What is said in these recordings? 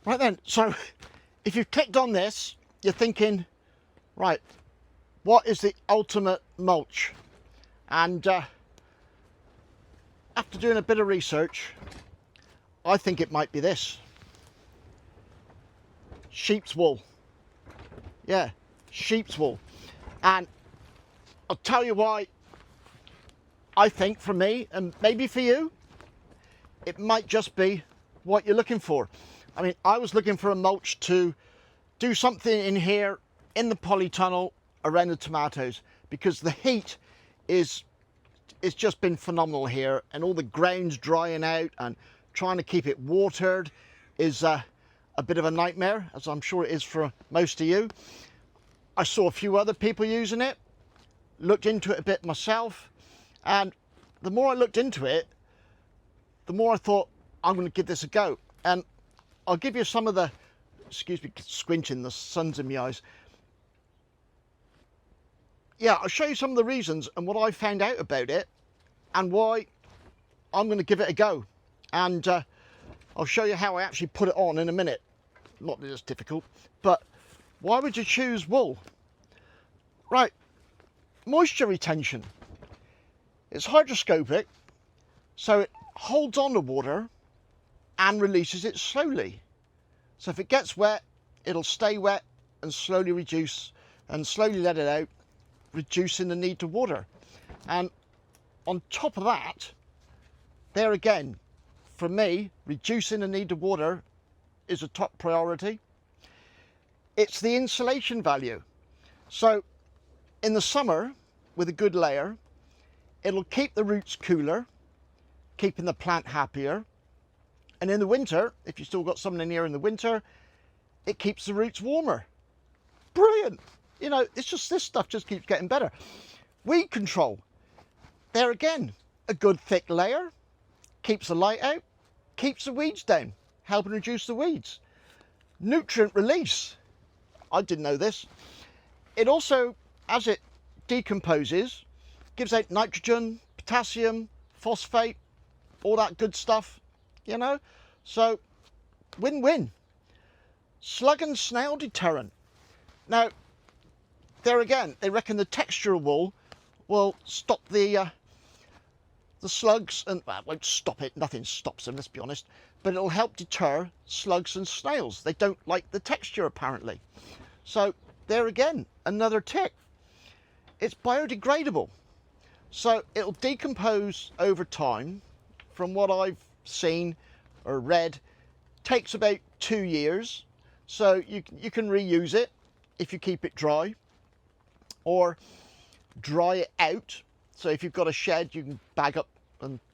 Right then, so if you've clicked on this, you're thinking, right, what is the ultimate mulch? And after doing a bit of research, I think it might be this. Sheep's wool. Yeah, sheep's wool. And I'll tell you why I think, for me, and maybe for you, it might just be what you're looking for. I mean, I was looking for a mulch to do something in here in the polytunnel around the tomatoes, because the heat is it's just been phenomenal here, and all the ground's drying out, and trying to keep it watered is a bit of a nightmare, as I'm sure it is for most of you. I saw a few other people using it, looked into it a bit myself, and the more I looked into it, the more I thought, I'm going to give this a go. And I'll give you some of the, excuse me, squinching, the sun's in my eyes. Yeah, I'll show you some of the reasons and what I found out about it and why I'm going to give it a go. And I'll show you how I actually put it on in a minute. Not that it's difficult, but why would you choose wool? Right, moisture retention. It's hydroscopic, so it holds on to water and releases it slowly. So if it gets wet, it'll stay wet and slowly reduce and slowly let it out, reducing the need to water. And on top of that, there again, for me, reducing the need to water is a top priority. It's the insulation value. So in the summer, with a good layer, it'll keep the roots cooler, keeping the plant happier. And in the winter, if you've still got something in here in the winter, it keeps the roots warmer. Brilliant. You know, it's just, this stuff just keeps getting better. Weed control. There again, a good thick layer, keeps the light out, keeps the weeds down, helping reduce the weeds. Nutrient release. I didn't know this. It also, as it decomposes, gives out nitrogen, potassium, phosphate, all that good stuff, you know. So, win-win. Slug and snail deterrent. Now, there again, they reckon the texture of wool will stop the slugs, and well, it won't stop it, nothing stops them, let's be honest, but it'll help deter slugs and snails. They don't like the texture, apparently. So, there again, another tick. It's biodegradable. So, it'll decompose over time. From what I've seen or read, takes about 2 years. So, you can reuse it if you keep it dry, or dry it out. So if you've got a shed, you can bag up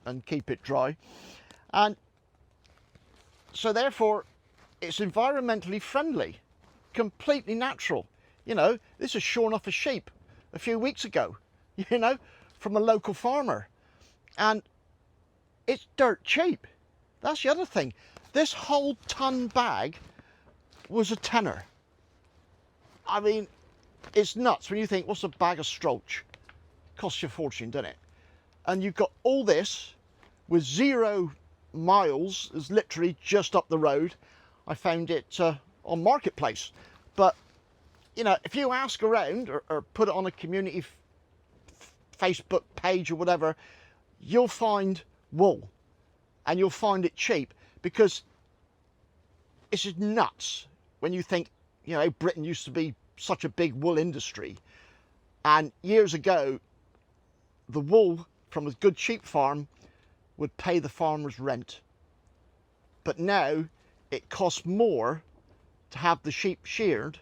and keep it dry. And so therefore, it's environmentally friendly, completely natural. You know, this is shorn off a sheep a few weeks ago, you know, from a local farmer. And it's dirt cheap. That's the other thing. This whole ton bag was a tenner. I mean, it's nuts when you think, what's a bag of strolch? Costs you a fortune, doesn't it? And you've got all this with 0 miles, is literally just up the road. I found it on Marketplace. But, you know, if you ask around or put it on a community Facebook page or whatever, you'll find wool, and you'll find it cheap, because it's just nuts when you think, you know, Britain used to be such a big wool industry, and years ago the wool from a good sheep farm would pay the farmer's rent, but now it costs more to have the sheep sheared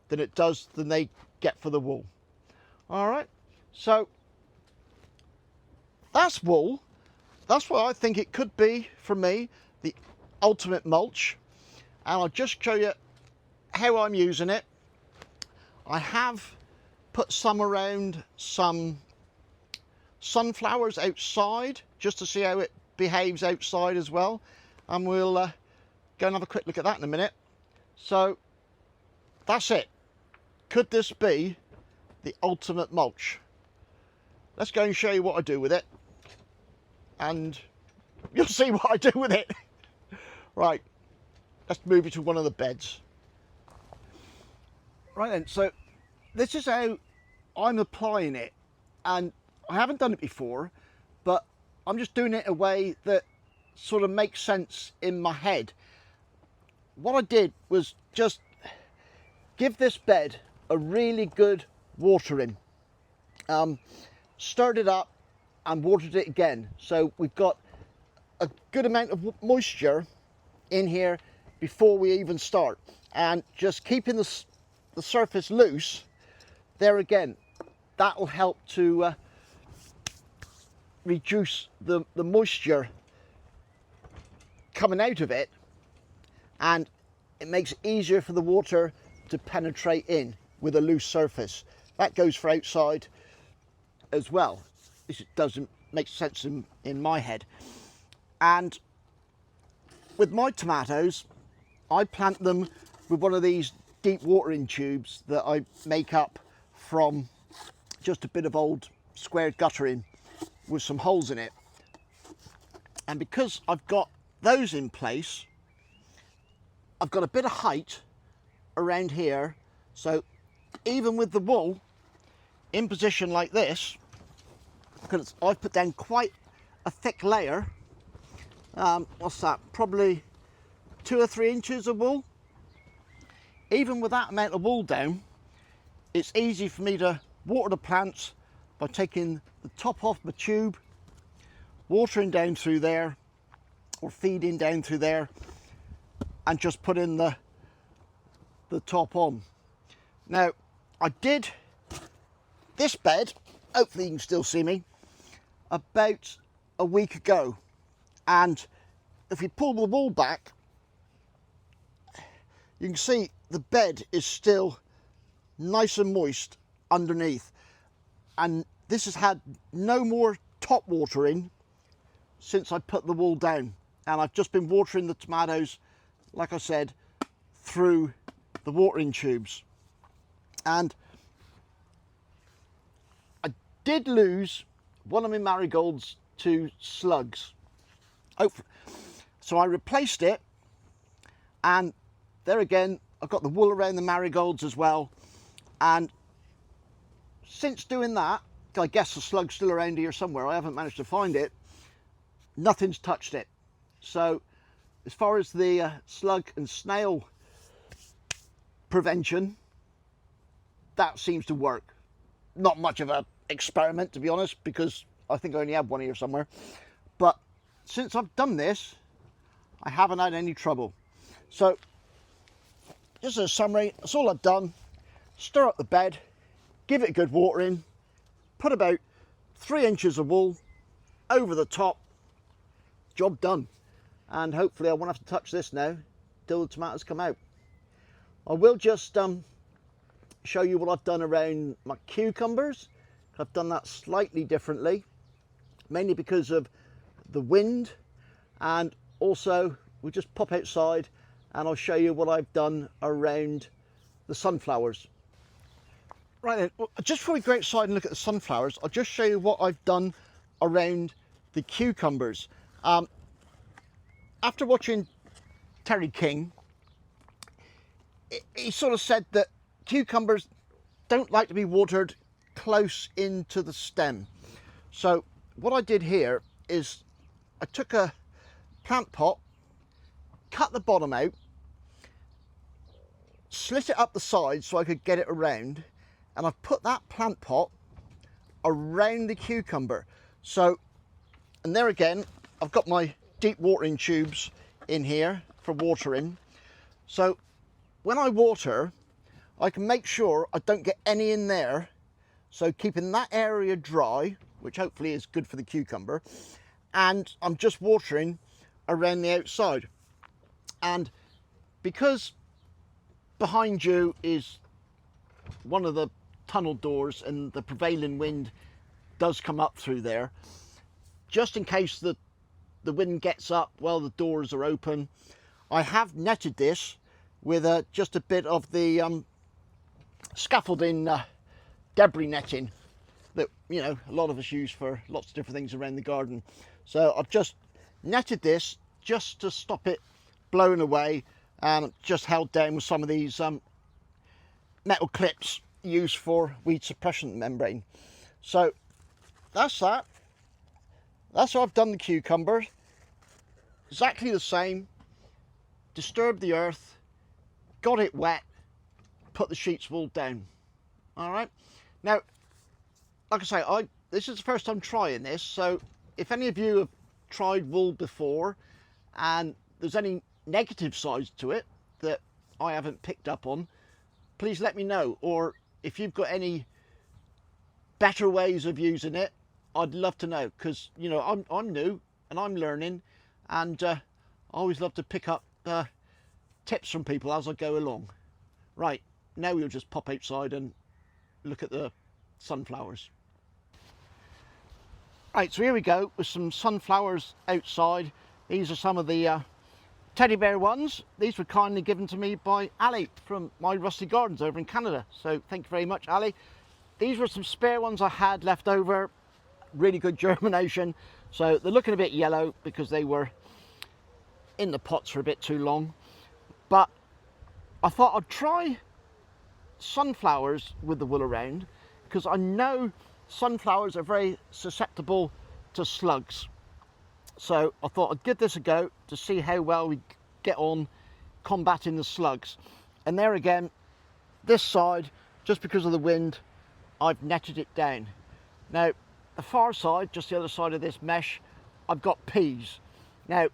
than it does than they get for the wool. All right, so that's wool. That's what I think it could be, for me, the ultimate mulch. And I'll just show you how I'm using it. I have put some around some sunflowers outside, just to see how it behaves outside as well. And we'll go and have a quick look at that in a minute. So, that's it. Could this be the ultimate mulch? Let's go and show you what I do with it, and you'll see what I do with it. Right, let's move you to one of the beds. Right then, so this is how I'm applying it, and I haven't done it before, but I'm just doing it a way that sort of makes sense in my head. What I did was just give this bed a really good watering. Stirred it up and watered it again, so we've got a good amount of moisture in here before we even start, and just keeping the surface loose there again, that will help to reduce the moisture coming out of it, and it makes it easier for the water to penetrate in with a loose surface. That goes for outside as well. This doesn't make sense in my head. And with my tomatoes, I plant them with one of these deep watering tubes that I make up from just a bit of old square guttering with some holes in it. And because I've got those in place, I've got a bit of height around here, so even with the wool in position like this, because I've put down quite a thick layer, what's that, probably 2 or 3 inches of wool. Even with that amount of wool down, it's easy for me to water the plants by taking the top off my tube, watering down through there, or feeding down through there, and just putting the top on. Now, I did this bed, hopefully you can still see me, about a week ago, and if you pull the wool back, you can see the bed is still nice and moist underneath, and this has had no more top watering since I put the wool down, and I've just been watering the tomatoes, like I said, through the watering tubes. And I did lose one of my marigolds to slugs, so I replaced it, and there again I've got the wool around the marigolds as well, and since doing that, I guess the slug's still around here somewhere, I haven't managed to find it, nothing's touched it. So as far as the slug and snail prevention, that seems to work. Not much of a experiment, to be honest, because I think I only have one here somewhere, but since I've done this, I haven't had any trouble. So just as a summary, that's all I've done. Stir up the bed, give it a good watering, put about 3 inches of wool over the top, job done. And hopefully I won't have to touch this now till the tomatoes come out. I will just show you what I've done around my cucumbers. I've done that slightly differently, mainly because of the wind, and also we'll just pop outside and I'll show you what I've done around the sunflowers. Right then, well, just before we go outside and look at the sunflowers, I'll just show you what I've done around the cucumbers. After watching Terry King, he sort of said that cucumbers don't like to be watered close into the stem. So what I did here is I took a plant pot, cut the bottom out, slit it up the side so I could get it around, and I've put that plant pot around the cucumber. So, and there again, I've got my deep watering tubes in here for watering. So when I water, I can make sure I don't get any in there. So keeping that area dry, which hopefully is good for the cucumber, and I'm just watering around the outside. And because behind you is one of the tunnel doors and the prevailing wind does come up through there, just in case the wind gets up while the doors are open, I have netted this with just a bit of the scaffolding debris netting that, you know, a lot of us use for lots of different things around the garden. So I've just netted this just to stop it blowing away and just held down with some of these metal clips used for weed suppression membrane. So that's that. That's how I've done the cucumber. Exactly the same. Disturbed the earth, got it wet, put the sheep's wool down. All right. Now, like I say, this is the first time trying this, so if any of you have tried wool before and there's any negative sides to it that I haven't picked up on, please let me know. Or if you've got any better ways of using it, I'd love to know, because you know I'm new and I'm learning, and I always love to pick up tips from people as I go along. Right, now we'll just pop outside and look at the sunflowers. Right, so here we go with some sunflowers outside. These are some of the teddy bear ones. These were kindly given to me by Ali from My Rusty Gardens over in Canada. So thank you very much, Ali. These were some spare ones I had left over. Really good germination. So they're looking a bit yellow because they were in the pots for a bit too long. But I thought I'd try sunflowers with the wool around, because I know sunflowers are very susceptible to slugs. So I thought I'd give this a go to see how well we get on combating the slugs. And there again, this side, just because of the wind, I've netted it down. Now, the far side, just the other side of this mesh, I've got peas. Now,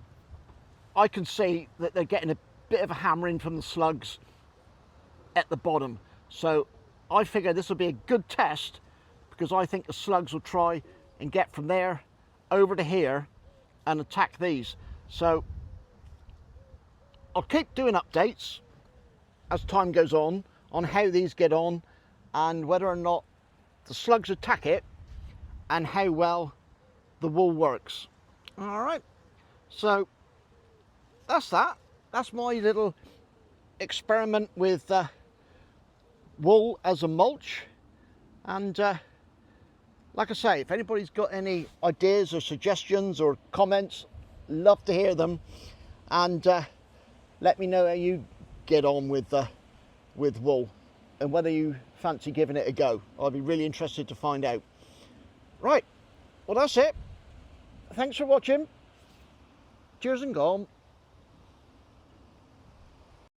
I can see that they're getting a bit of a hammering from the slugs at the bottom. So I figure this will be a good test, because I think the slugs will try and get from there over to here and attack these. So I'll keep doing updates as time goes on how these get on and whether or not the slugs attack it and how well the wool works. All right, so that's that. That's my little experiment with wool as a mulch. And like I say, if anybody's got any ideas or suggestions or comments, love to hear them. And let me know how you get on with wool and whether you fancy giving it a go. I'd be really interested to find out. Right, well that's it. Thanks for watching. Cheers and gone.